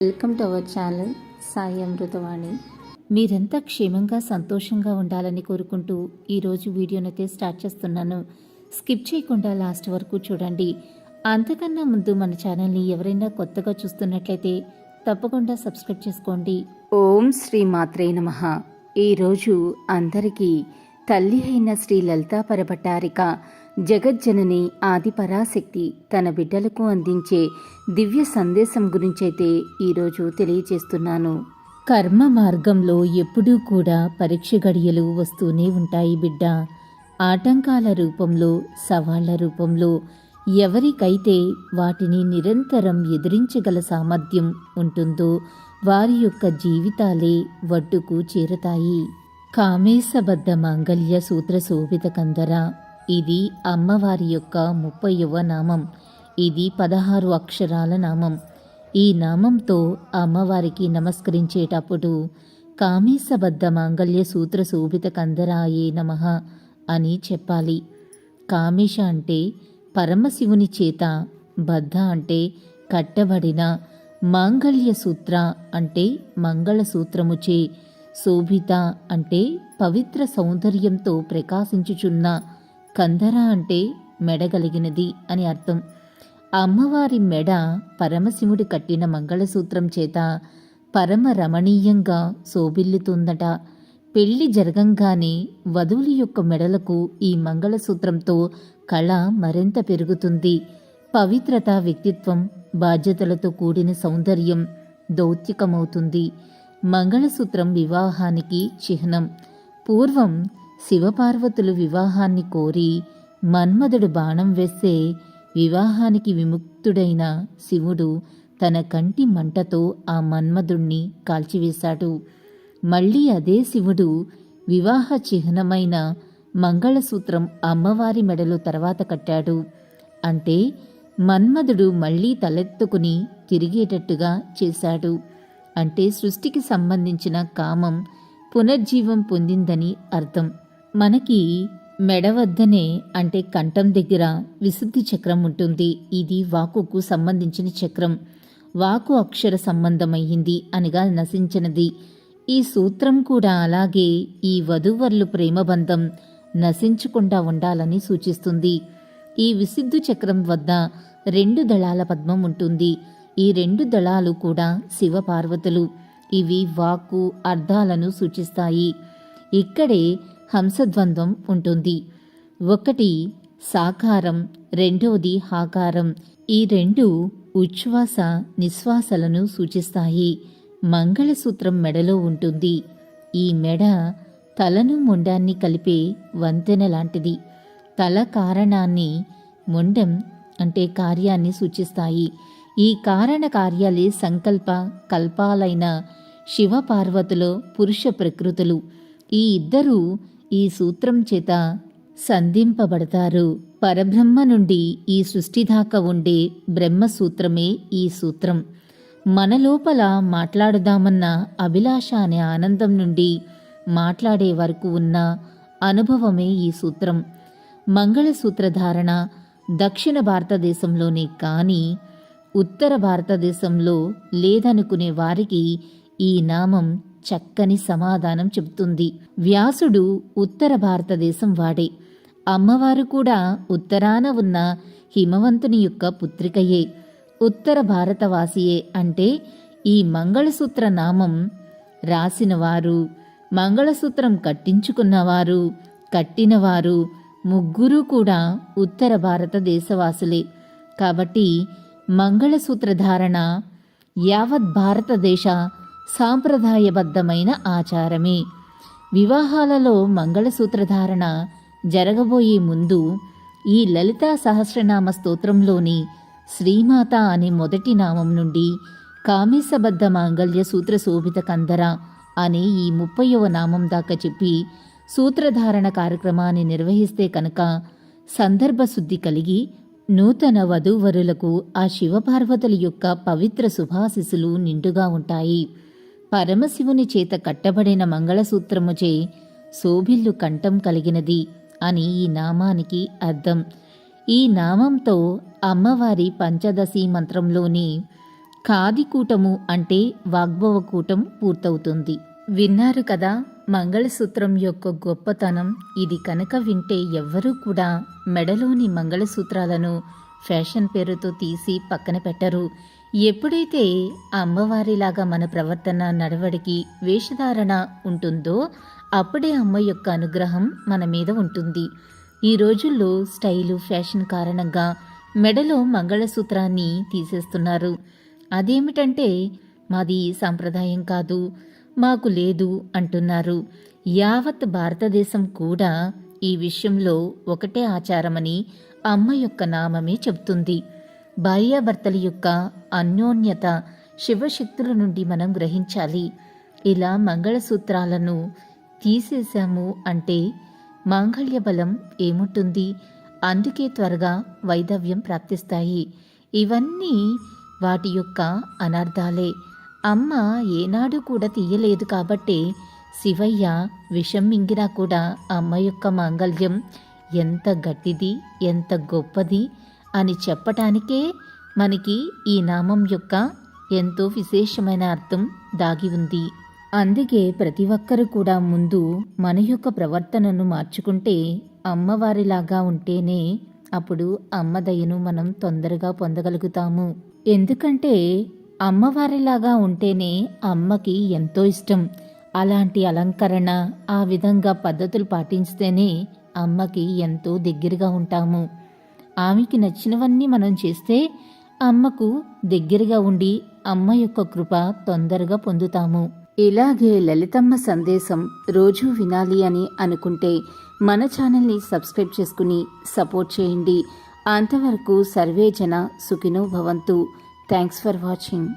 Welcome to our channel Sai Amruthavani. మీరంతా క్షేమంగా సంతోషంగా ఉండాలని కోరుకుంటూ ఈరోజు వీడియోనైతే స్టార్ట్ చేస్తున్నాను. స్కిప్ చేయకుండా లాస్ట్ వరకు చూడండి. అంతకన్నా ముందు మన ఛానల్ని ఎవరైనా కొత్తగా చూస్తున్నట్లయితే తప్పకుండా సబ్స్క్రైబ్ చేసుకోండి. ఓం శ్రీ మాత్రే నమః. ఈరోజు అందరికీ తల్లి అయిన శ్రీ లలితా పరభట్టారిక జగజ్జనని ఆదిపరాశక్తి తన బిడ్డలకు అందించే దివ్య సందేశం గురించైతే ఈరోజు తెలియజేస్తున్నాను. కర్మ మార్గంలో ఎప్పుడూ కూడా పరీక్ష గడియలు వస్తూనే ఉంటాయి బిడ్డ. ఆటంకాల రూపంలో, సవాళ్ల రూపంలో. ఎవరికైతే వాటిని నిరంతరం ఎదిరించగల సామర్థ్యం ఉంటుందో వారి యొక్క జీవితాలే వడ్డుకు చేరతాయి. కామేశబద్ధ మాంగళ్య సూత్ర శోభిత కందర. ఇది అమ్మవారి యొక్క 30వ నామం. ఇది 16 అక్షరాల నామం. ఈ నామంతో అమ్మవారికి నమస్కరించేటప్పుడు కామేశబద్ధ మాంగళ్య సూత్ర శోభిత కందరాయే నమః అని చెప్పాలి. కామేశ అంటే పరమశివుని చేత, బద్ధ అంటే కట్టబడిన, మాంగళ్య సూత్ర అంటే మంగళసూత్రముచే, శోభిత అంటే పవిత్ర సౌందర్యంతో ప్రకాశించుచున్న, కందర అంటే మెడగలిగినది అని అర్థం. అమ్మవారి మెడ పరమశివుడి కట్టిన మంగళసూత్రం చేత పరమ రమణీయంగా శోభిల్లుతుందట. పెళ్లి జరగంగానే వధువుల యొక్క మెడలకు ఈ మంగళసూత్రంతో కళ మరింత పెరుగుతుంది. పవిత్రత, వ్యక్తిత్వం, బాధ్యతలతో కూడిన సౌందర్యం దౌత్యకమవుతుంది. మంగళసూత్రం వివాహానికి చిహ్నం. పూర్వం శివపార్వతులు వివాహాన్ని కోరి మన్మధుడు బాణం వేస్తే వివాహానికి విముక్తుడైన శివుడు తన కంటి మంటతో ఆ మన్మధుణ్ణి కాల్చివేశాడు. మళ్ళీ అదే శివుడు వివాహ చిహ్నమైన మంగళసూత్రం అమ్మవారి మెడలో తర్వాత కట్టాడు. అంటే మన్మధుడు మళ్ళీ తలెత్తుకుని తిరిగేటట్టుగా చేశాడు. అంటే సృష్టికి సంబంధించిన కామం పునర్జీవం పొందిందని అర్థం. మనకి మెడ వద్దనే అంటే కంఠం దగ్గర విశుద్ధి చక్రం ఉంటుంది. ఇది వాకుకు సంబంధించిన చక్రం. వాకు అక్షర సంబంధమయ్యింది అనగా నశించినది. ఈ సూత్రం కూడా అలాగే ఈ వధూవరులు ప్రేమబంధం నశించకుండా ఉండాలని సూచిస్తుంది. ఈ విశుద్ధి చక్రం వద్ద 2 దళాల పద్మం ఉంటుంది. ఈ 2 దళాలు కూడా శివపార్వతులు. ఇవి వాక్కు అర్థాలను సూచిస్తాయి. ఇక్కడే హంసద్వంద్వం ఉంటుంది. ఒకటి సాకారం, రెండవది హాకారం. ఈ 2 ఉచ్ఛ్వాస నిశ్వాసలను సూచిస్తాయి. మంగళసూత్రం మెడలో ఉంటుంది. ఈ మెడ తలను మొండాన్ని కలిపే వంతెన లాంటిది. తల కారణాన్ని, మొండం అంటే కార్యాన్ని సూచిస్తాయి. ఈ కారణ కార్యాలే సంకల్ప కల్పాలైన శివపార్వతులో పురుష ప్రకృతులు. ఈ ఇద్దరూ ఈ సూత్రం చేత సంధింపబడతారు. పరబ్రహ్మ నుండి ఈ సృష్టి దాకా ఉండే బ్రహ్మసూత్రమే ఈ సూత్రం. మన లోపల మాట్లాడుదామన్న అభిలాష అనే ఆనందం నుండి మాట్లాడే వరకు ఉన్న అనుభవమే ఈ సూత్రం. మంగళసూత్రధారణ దక్షిణ భారతదేశంలోనే కానీ ఉత్తర భారతదేశంలో లేదనుకునే వారికి ఈ నామం చక్కని సమాధానం చెబుతుంది. వ్యాసుడు ఉత్తర భారతదేశం వాడే. అమ్మవారు కూడా ఉత్తరాన ఉన్న హిమవంతుని యొక్క పుత్రికయే, ఉత్తర భారతవాసియే. అంటే ఈ మంగళసూత్ర నామం రాసినవారు, మంగళసూత్రం కట్టించుకున్నవారు, కట్టినవారు ముగ్గురు కూడా ఉత్తర భారతదేశవాసులే. కాబట్టి మంగళసూత్రధారణ యావత్ భారతదేశ సాంప్రదాయబద్ధమైన ఆచారమే. వివాహాలలో మంగళసూత్రధారణ జరగబోయే ముందు ఈ లలితా సహస్రనామ స్తోత్రంలోని శ్రీమాత అనే మొదటి నామం నుండి కామేశబద్ధ మాంగళ్య సూత్ర శోభిత కందర అనే ఈ 30వ నామం దాకా చెప్పి సూత్రధారణ కార్యక్రమాన్ని నిర్వహిస్తే కనుక సందర్భశుద్ధి కలిగి నూతన వధూవరులకు ఆ శివపార్వతుల యొక్క పవిత్ర శుభాశిస్సులు నిండుగా ఉంటాయి. పరమశివుని చేత కట్టబడిన మంగళసూత్రముచే శోభిల్లు కంఠం కలిగినది అని ఈ నామానికి అర్థం. ఈ నామంతో అమ్మవారి పంచదశి మంత్రంలోని ఖాదికూటము అంటే వాగ్భవ కూటం పూర్తవుతుంది. విన్నారు కదా మంగళసూత్రం యొక్క గొప్పతనం. ఇది కనుక వింటే ఎవ్వరూ కూడా మెడలోని మంగళసూత్రాలను ఫ్యాషన్ పేరుతో తీసి పక్కన పెట్టరు. ఎప్పుడైతే అమ్మవారిలాగా మన ప్రవర్తన, నడవడికి, వేషధారణ ఉంటుందో అప్పుడే అమ్మ యొక్క అనుగ్రహం మన మీద ఉంటుంది. ఈ రోజుల్లో స్టైలు, ఫ్యాషన్ కారణంగా మెడలో మంగళసూత్రాన్ని తీసేస్తున్నారు. అదేమిటంటే మాది సాంప్రదాయం కాదు, మాకు లేదు అంటున్నారు. యావత్ భారతదేశం కూడా ఈ విషయంలో ఒకటే ఆచారమని అమ్మ యొక్క నామమే చెబుతుంది. భార్యాభర్తల యొక్క అన్యోన్యత శివశక్తుల నుండి మనం గ్రహించాలి. ఇలా మంగళసూత్రాలను తీసేశాము అంటే మాంగళ్య బలం ఏముంటుంది? అందుకే త్వరగా వైధవ్యం ప్రాప్తిస్తాయి. ఇవన్నీ వాటి యొక్క అనర్థాలే. అమ్మ ఏనాడు కూడా తీయలేదు కాబట్టే శివయ్య విషం మింగినా కూడా అమ్మ యొక్క మాంగళ్యం ఎంత గట్టిది, ఎంత గొప్పది అని చెప్పటానికే మనకి ఈ నామం యొక్క ఎంతో విశేషమైన అర్థం దాగి ఉంది. అందుకే ప్రతి ఒక్కరూ కూడా ముందు మన యొక్క ప్రవర్తనను మార్చుకుంటే, అమ్మవారిలాగా ఉంటేనే అప్పుడు అమ్మ దయను మనం తొందరగా పొందగలుగుతాము. ఎందుకంటే అమ్మవారిలాగా ఉంటేనే అమ్మకి ఎంతో ఇష్టం. అలాంటి అలంకరణ, ఆ విధంగా పద్ధతులు పాటిస్తేనే అమ్మకి ఎంతో దగ్గరగా ఉంటాము. ఆమెకి నచ్చినవన్నీ మనం చేస్తే అమ్మకు దగ్గరగా ఉండి అమ్మ యొక్క కృప తొందరగా పొందుతాము. ఇలాగే లలితమ్మ సందేశం రోజూ వినాలి అని అనుకుంటే మన ఛానల్ని సబ్స్క్రైబ్ చేసుకుని సపోర్ట్ చేయండి. అంతవరకు సర్వే జన సుఖినో భవంతు. Thanks for watching.